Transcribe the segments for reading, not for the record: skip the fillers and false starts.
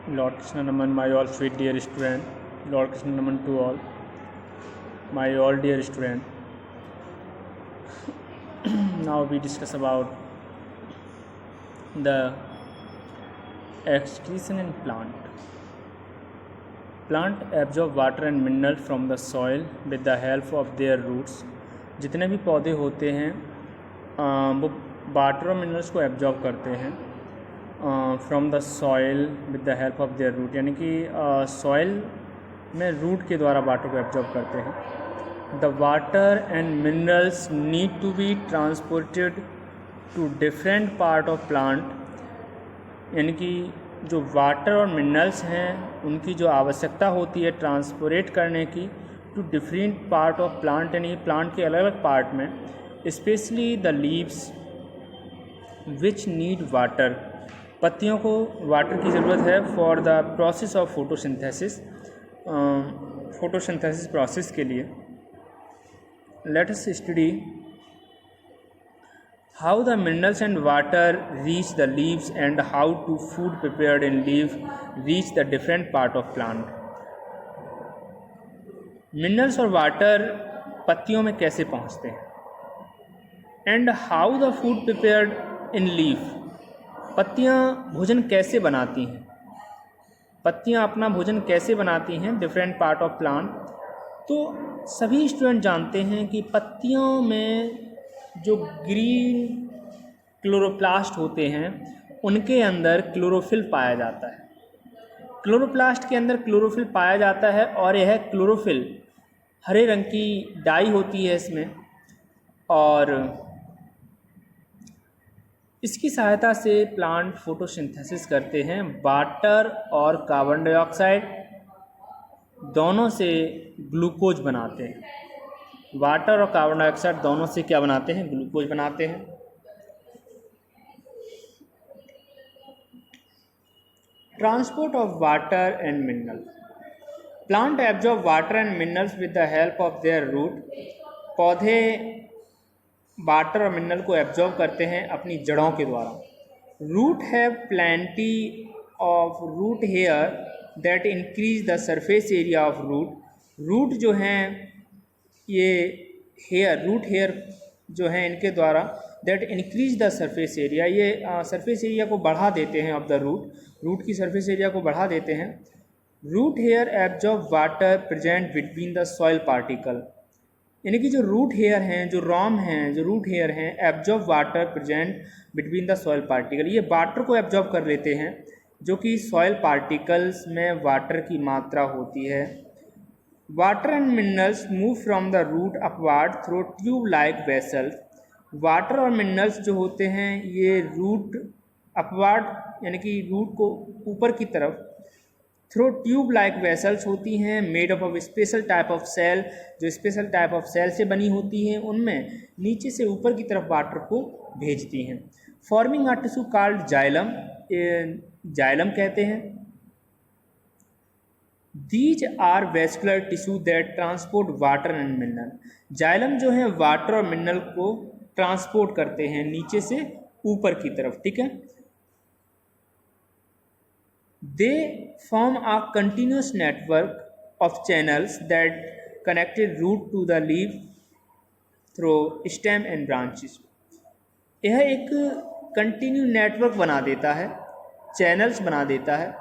Lord Krishna Naman, my all sweet dear student. Lord Krishna Naman to all, my all dear student. Now we discuss about the excretion in plant. Plant absorb water and mineral from the soil with the help of their roots. जितने भी पौधे होते हैं वो water और minerals को absorb करते हैं from the soil with the help of their root, यानी कि सॉइल में रूट के द्वारा वाटर को एब्जॉर्ब करते हैं. The water and minerals need to be transported to different part of plant, यानी कि जो वाटर और मिनरल्स हैं उनकी जो आवश्यकता होती है ट्रांसपोर्ट करने की to different part of plant, यानी प्लांट के अलग अलग पार्ट में, specially the leaves which need water, पत्तियों को वाटर की ज़रूरत है for the process of photosynthesis, photosynthesis process के लिए. Let us study how the minerals and water reach the leaves and how to food prepared in leaf reach the different part of plant. Minerals और water पत्तियों में कैसे पहुंचते हैं and how the food prepared in leaf, पत्तियां भोजन कैसे बनाती हैं, पत्तियां अपना भोजन कैसे बनाती हैं डिफरेंट पार्ट ऑफ प्लांट. तो सभी स्टूडेंट जानते हैं कि पत्तियों में जो ग्रीन क्लोरोप्लास्ट होते हैं उनके अंदर क्लोरोफिल पाया जाता है. क्लोरोप्लास्ट के अंदर क्लोरोफिल पाया जाता है और यह क्लोरोफिल हरे रंग की डाई होती है इसमें, और इसकी सहायता से प्लांट फोटोसिंथेसिस करते हैं. वाटर और कार्बन डाइऑक्साइड दोनों से ग्लूकोज बनाते हैं. वाटर और कार्बन डाइऑक्साइड दोनों से क्या बनाते हैं? ग्लूकोज बनाते हैं. Transport of water and mineral. Plant absorb water and minerals with the help of their root. पौधे वाटर और मिनरल को एब्जॉर्ब करते हैं अपनी जड़ों के द्वारा. Root have plenty of root hair that increase the surface area of root. Root जो हैं ये हेयर, रूट हेयर जो हैं इनके द्वारा that increase the surface area, ये सरफेस एरिया को बढ़ा देते हैं ऑफ द रूट, रूट की सरफेस एरिया को बढ़ा देते हैं. Root hair absorb water present between the soil particle, यानी कि जो रूट हेयर हैं, जो रॉम हैं, जो रूट हेयर हैं, absorb water present between the soil particle, ये वाटर को एब्जॉर्ब कर लेते हैं जो कि सॉइल पार्टिकल्स में वाटर की मात्रा होती है. Water and minerals move from the root upward through tube like vessels. Water और मिनरल्स जो होते हैं ये रूट अपवार्ड, यानी कि रूट को ऊपर की तरफ, थ्रू ट्यूब लाइक वेसल्स होती हैं made up of special type of cell, जो स्पेशल टाइप ऑफ सेल से बनी होती हैं, उनमें नीचे से ऊपर की तरफ वाटर को भेजती हैं. Forming a tissue called xylem, xylem कहते हैं. These are vascular tissue that transport water and mineral. Xylem जो है वाटर और मिनरल को ट्रांसपोर्ट करते हैं नीचे से ऊपर की तरफ, ठीक है. They form a continuous network of channels that connected root to the leaf through stem and branches. यह एक कंटिन्यू नेटवर्क बना देता है, चैनल्स बना देता है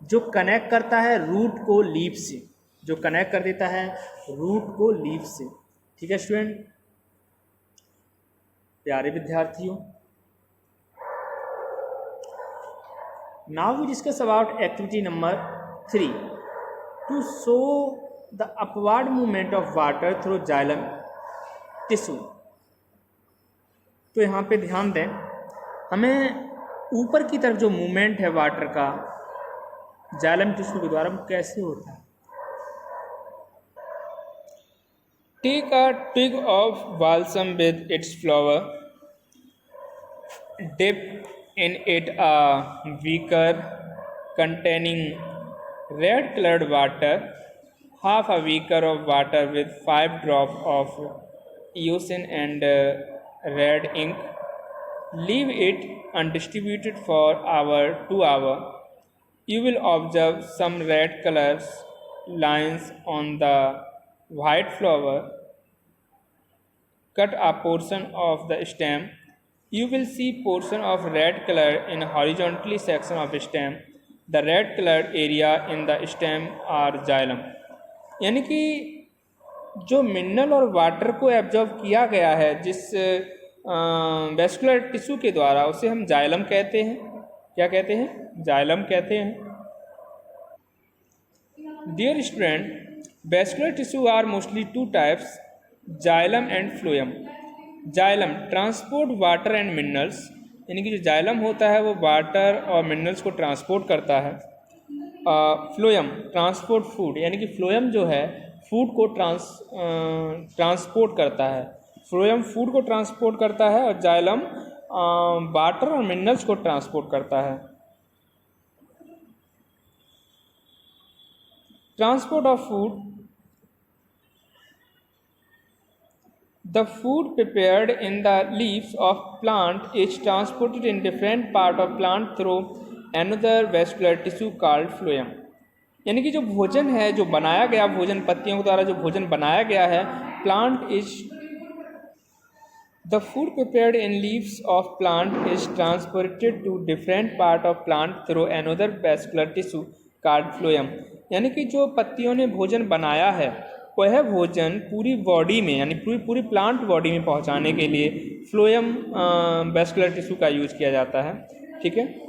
जो कनेक्ट करता है रूट को लीफ से, जो कनेक्ट कर देता है रूट को लीफ से. ठीक है स्टूडेंट, प्यारे विद्यार्थियों, now we discuss about activity number 3 to show the upward movement of water through xylem tissue. तो यहाँ पे ध्यान दें, हमें ऊपर की तरफ जो मूवमेंट है वाटर का जाइलम टिश्यू के द्वारा वो कैसे होता है. Take a twig of balsam with its flower, dip in it a beaker containing red colored water, half a beaker of water with 5 drops of eosin and red ink. Leave it undistributed for 2 hours. you will observe some red colors lines on the white flower. Cut a portion of the stem. You will see portion of red color in horizontally section of stem. The red colored area in the stem are xylem. यानी कि जो mineral और water को absorb किया गया है जिस vascular tissue के द्वारा, उसे हम जाइलम कहते हैं। क्या कहते हैं? जाइलम कहते हैं। Dear student, vascular tissue are mostly two types, xylem and phloem. Xylem transport water and minerals, यानी कि जो जाइलम होता है वो वाटर और मिनरल्स को ट्रांसपोर्ट करता है। फ्लोएम ट्रांसपोर्ट फूड, यानी कि फ्लोएम जो है फूड को ट्रांसपोर्ट करता है। फ्लोएम फूड को ट्रांसपोर्ट करता है और जाइलम वाटर और मिनरल्स को ट्रांसपोर्ट करता है। Transport of food, the food prepared in the leaves of plant is transported in different part of plant through another vascular tissue called phloem। यानी कि जो भोजन है, जो बनाया गया भोजन, पत्तियों के द्वारा जो भोजन बनाया गया है, plant is the food prepared in leaves of plant is transported to different part of plant through another vascular tissue called phloem. यानी कि जो पत्तियों ने भोजन बनाया है वह भोजन पूरी बॉडी में, यानी पूरी प्लांट बॉडी में पहुंचाने के लिए फ्लोएम वैस्कुलर टिश्यू का यूज किया जाता है। ठीक है।